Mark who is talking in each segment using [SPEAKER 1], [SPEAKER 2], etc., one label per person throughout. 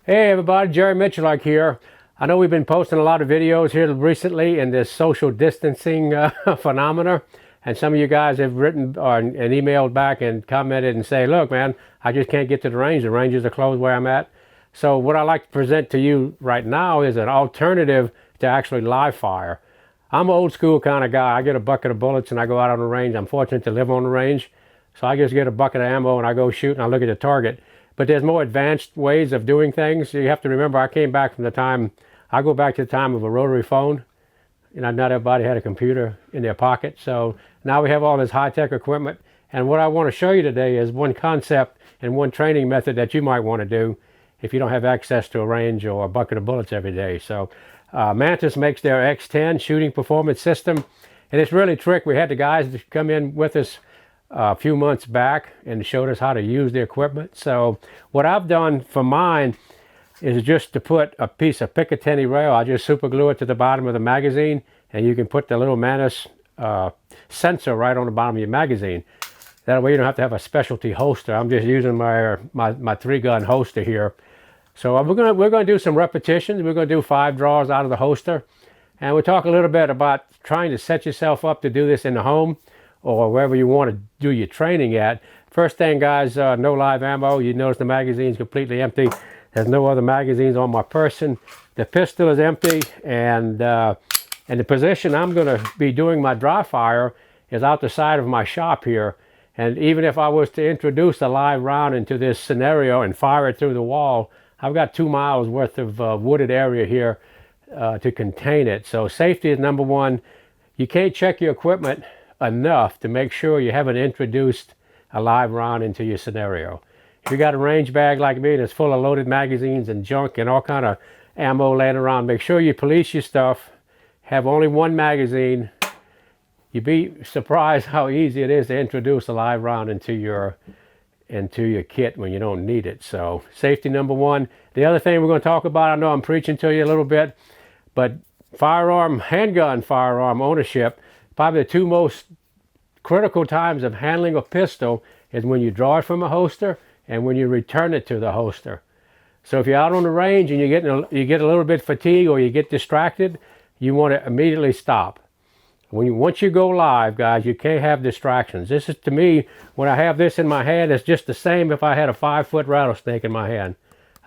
[SPEAKER 1] Hey everybody, Jerry Miculek here. I know we've been posting a lot of videos here recently in this social distancing phenomena, and some of you guys have written and emailed back and commented and say, look man, I just can't get to the range. The ranges are closed where I'm at. So what I like to present to you right now is an alternative to actually live fire. I'm an old school kind of guy. I get a bucket of bullets and I go out on the range. I'm fortunate to live on the range. So I just get a bucket of ammo and I go shoot and I look at the target. But there's more advanced ways of doing things. You have to remember, I came back from the time, I go back to the time of a rotary phone. You know, not everybody had a computer in their pocket. So now we have all this high-tech equipment. And what I want to show you today is one concept and one training method that you might want to do if you don't have access to a range or a bucket of bullets every day. So Mantis makes their X10 shooting performance system. And it's really trick. We had the guys come in with us a few months back and showed us how to use the equipment. So what I've done for mine is just to put a piece of Picatinny rail. I just super glue it to the bottom of the magazine, and you can put the little Mantis sensor right on the bottom of your magazine. That way you don't have to have a specialty holster. I'm just using my 3-gun holster here. So we're gonna do some repetitions. We're gonna do 5 draws out of the holster, and we'll talk a little bit about trying to set yourself up to do this in the home or wherever you want to do your training at. First thing, guys, no live ammo. You notice the magazine's completely empty. There's no other magazines on my person. The pistol is empty, and the position I'm going to be doing my dry fire is out the side of my shop here. And even if I was to introduce a live round into this scenario and fire it through the wall, I've got 2 miles worth of wooded area here to contain it. So safety is number one. You can't check your equipment enough to make sure you haven't introduced a live round into your scenario. If you got a range bag like me that's full of loaded magazines and junk and all kind of ammo laying around, make sure you police your stuff. Have only one magazine. You'd be surprised how easy it is to introduce a live round into your kit when you don't need it. So safety number one. The other thing we're going to talk about, I know I'm preaching to you a little bit, but handgun firearm ownership, probably the 2 most critical times of handling a pistol is when you draw it from a holster and when you return it to the holster. So if you're out on the range and you get a little bit fatigued or you get distracted, you want to immediately stop. Once you go live, guys, you can't have distractions. This is, to me, when I have this in my hand, it's just the same if I had a 5-foot rattlesnake in my hand.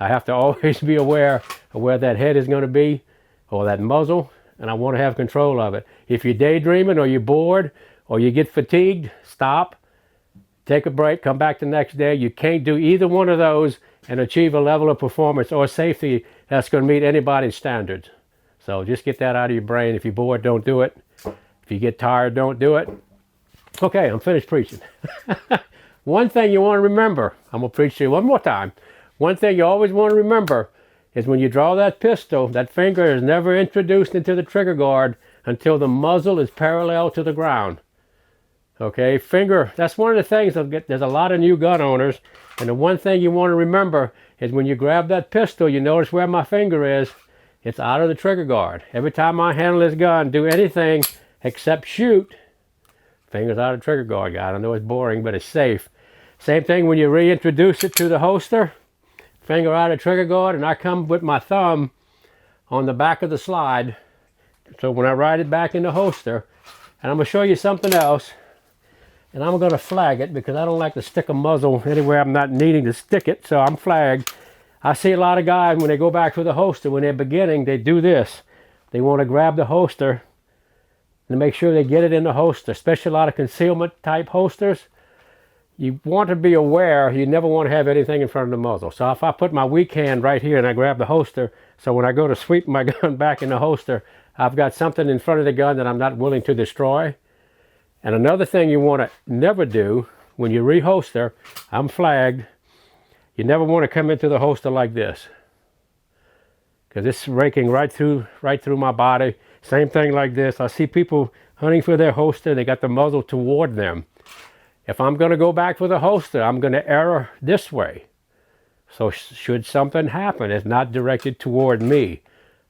[SPEAKER 1] I have to always be aware of where that head is going to be or that muzzle, and I want to have control of it. If you're daydreaming or you're bored or you get fatigued, stop, take a break, come back the next day. You can't do either one of those and achieve a level of performance or safety that's going to meet anybody's standards. So just get that out of your brain. If you're bored, don't do it. If you get tired, don't do it. Okay, I'm finished preaching. One thing you want to remember, I'm going to preach to you one more time. One thing you always want to remember is when you draw that pistol, that finger is never introduced into the trigger guard until the muzzle is parallel to the ground. Okay, finger, that's one of the things, there's a lot of new gun owners, and the one thing you want to remember is when you grab that pistol, you notice where my finger is, it's out of the trigger guard. Every time I handle this gun, do anything except shoot, finger's out of the trigger guard, guys. I know it's boring, but it's safe. Same thing when you reintroduce it to the holster, finger out of trigger guard, and I come with my thumb on the back of the slide. So when I ride it back in the holster, and I'm going to show you something else, and I'm going to flag it because I don't like to stick a muzzle anywhere I'm not needing to stick it, so I'm flagged. I see a lot of guys when they go back to the holster, when they're beginning, they do this. They want to grab the holster and make sure they get it in the holster, especially a lot of concealment type holsters. You want to be aware, you never want to have anything in front of the muzzle. So if I put my weak hand right here and I grab the holster, so when I go to sweep my gun back in the holster, I've got something in front of the gun that I'm not willing to destroy. And another thing you want to never do when you reholster, I'm flagged, you never want to come into the holster like this, because it's raking right through my body. Same thing like this. I see people hunting for their holster, they got the muzzle toward them. If I'm going to go back for the holster, I'm going to err this way. So should something happen, it's not directed toward me.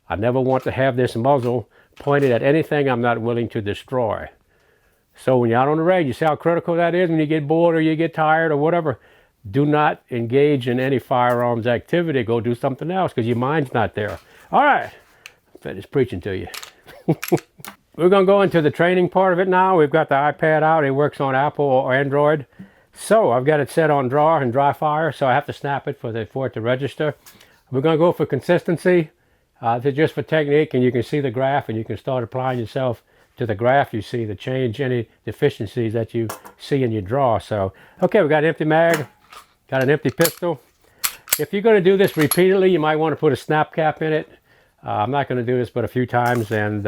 [SPEAKER 1] I never want to have this muzzle pointed at anything I'm not willing to destroy. So when you're out on the range, you see how critical that is when you get bored or you get tired or whatever. do not engage in any firearms activity. Go do something else because your mind's not there. All right, finished preaching to you. We're going to go into the training part of it now. We've got the iPad out. It works on Apple or Android. So I've got it set on draw and dry fire, so I have to snap it for it to register. We're going to go for consistency, just for technique, and you can see the graph, and you can start applying yourself to the graph. You see the change, any deficiencies that you see in your draw. So, okay, we got an empty mag, got an empty pistol. If you're going to do this repeatedly, you might want to put a snap cap in it. I'm not going to do this but a few times, and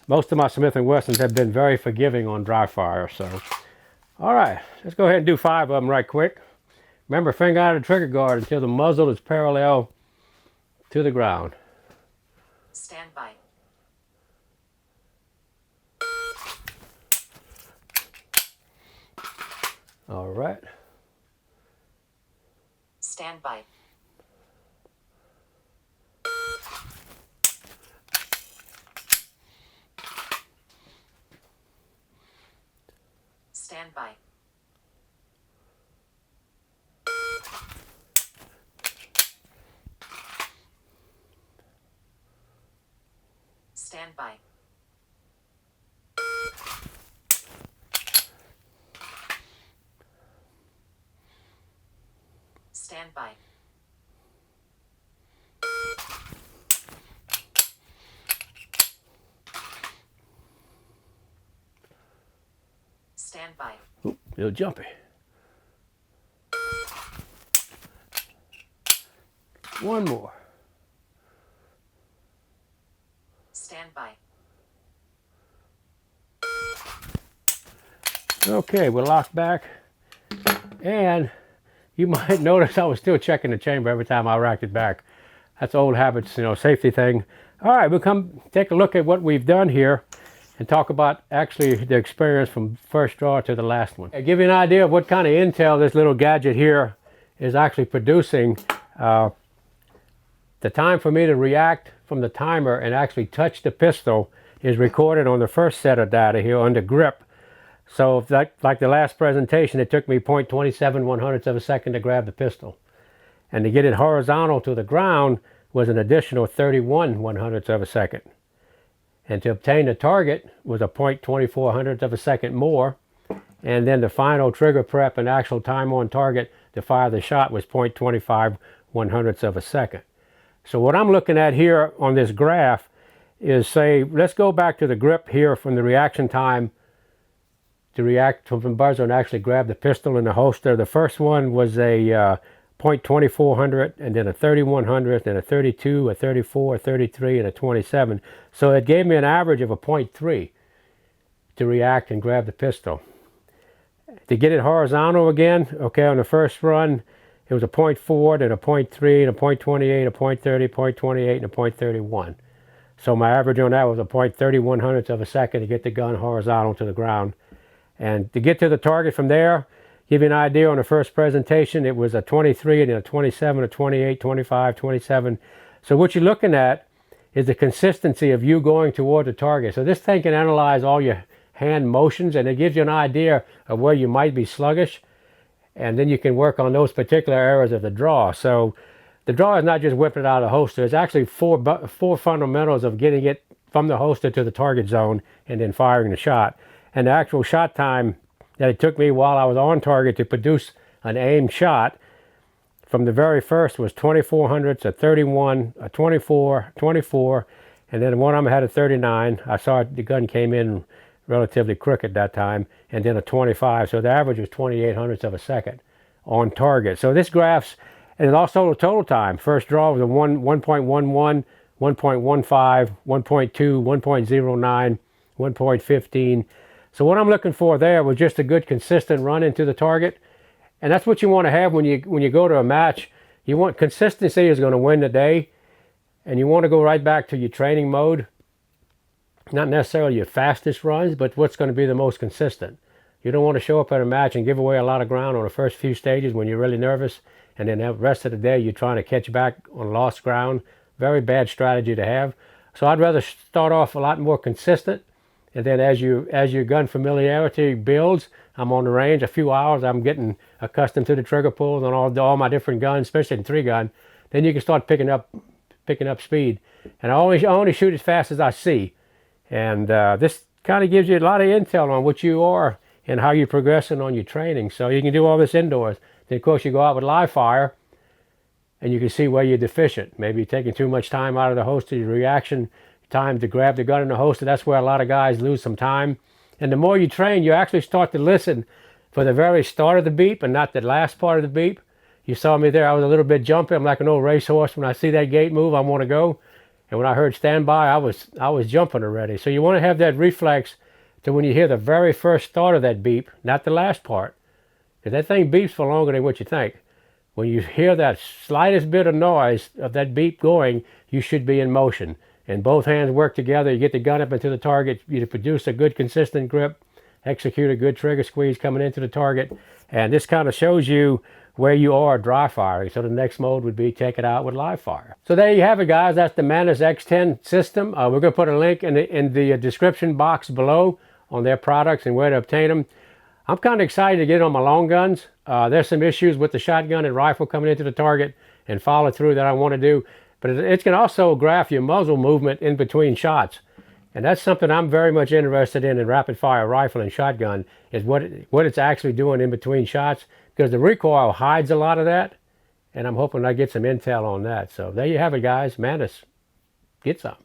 [SPEAKER 1] most of my Smith & Wessons have been very forgiving on dry fire. So, all right, let's go ahead and do 5 of them right quick. Remember, finger out of the trigger guard until the muzzle is parallel to the ground.
[SPEAKER 2] Stand by.
[SPEAKER 1] All right.
[SPEAKER 2] Stand by. Stand by. Stand by. Stand by. Stand by.
[SPEAKER 1] Oop, a little jumpy. One more.
[SPEAKER 2] Stand by.
[SPEAKER 1] Okay, we're locked back. And you might notice I was still checking the chamber every time I racked it back. That's old habits, you know, safety thing. All right, we'll come take a look at what we've done here and talk about actually the experience from first draw to the last one. I'll give you an idea of what kind of intel this little gadget here is actually producing. The time for me to react from the timer and actually touch the pistol is recorded on the first set of data here under grip. So like the last presentation, it took me 0.27 of a second to grab the pistol. And to get it horizontal to the ground was an additional 31 of a second. And to obtain the target was a 0.24 of a second more. And then the final trigger prep and actual time on target to fire the shot was 0.25 of a second. So what I'm looking at here on this graph is, say, let's go back to the grip here from the reaction time to react from the buzzer and actually grab the pistol in the holster. The first one was a 0.24, and then a 3100, then a 32, a 34, a 33, and a 27. So it gave me an average of a 0.3 to react and grab the pistol. To get it horizontal again, okay, on the first run, it was a 0.4, then a 0.3, and a 0.28, a 0.30, 0.28, and a 0.31. So my average on that was a 0.31 of a second to get the gun horizontal to the ground. And to get to the target from there, give you an idea, on the first presentation, it was a 23, and then a 27, a 28, 25, 27. So what you're looking at is the consistency of you going toward the target. So this thing can analyze all your hand motions, and it gives you an idea of where you might be sluggish. And then you can work on those particular areas of the draw. So the draw is not just whipping it out of the holster. It's actually four fundamentals of getting it from the holster to the target zone and then firing the shot. And the actual shot time that it took me while I was on target to produce an aimed shot from the very first was 2400s, a 31, a 24, 24, and then one I'm had a 39. I saw the gun came in relatively quick at that time, and then a 25. So the average was 2800ths of a second on target. So this graphs, and also the total time. First draw was a 1.11, 1.15, 1.2, 1.09, 1.15. So what I'm looking for there was just a good consistent run into the target. And that's what you want to have when you go to a match. You want consistency is going to win the day. And you want to go right back to your training mode. Not necessarily your fastest runs, but what's going to be the most consistent. You don't want to show up at a match and give away a lot of ground on the first few stages when you're really nervous, and then the rest of the day you're trying to catch back on lost ground. Very bad strategy to have. So I'd rather start off a lot more consistent, and then as your gun familiarity builds, I'm on the range a few hours, I'm getting accustomed to the trigger pulls on all my different guns, especially in 3-gun. Then you can start picking up speed. And I only shoot as fast as I see. And this kind of gives you a lot of intel on what you are and how you're progressing on your training. So you can do all this indoors. Then of course you go out with live fire and you can see where you're deficient. Maybe you're taking too much time out of the holster, your reaction time to grab the gun in the holster. That's where a lot of guys lose some time. And the more you train, you actually start to listen for the very start of the beep and not the last part of the beep. You saw me there, I was a little bit jumpy. I'm like an old racehorse. When I see that gate move, I want to go. And when I heard standby, I was jumping already. So you want to have that reflex to when you hear the very first start of that beep, not the last part. Because that thing beeps for longer than what you think. When you hear that slightest bit of noise of that beep going, you should be in motion. And both hands work together. You get the gun up into the target. You produce a good consistent grip. Execute a good trigger squeeze coming into the target. And this kind of shows you where you are dry firing. So the next mode would be take it out with live fire. So there you have it, guys. That's the Mantis X10 system. We're going to put a link in the description box below on their products and where to obtain them. I'm kind of excited to get on my long guns. There's some issues with the shotgun and rifle coming into the target and follow through that I want to do. But it can also graph your muzzle movement in between shots. And that's something I'm very much interested in rapid fire rifle and shotgun, is what it's actually doing in between shots, because the recoil hides a lot of that. And I'm hoping I get some intel on that. So there you have it, guys. Mantis, get some.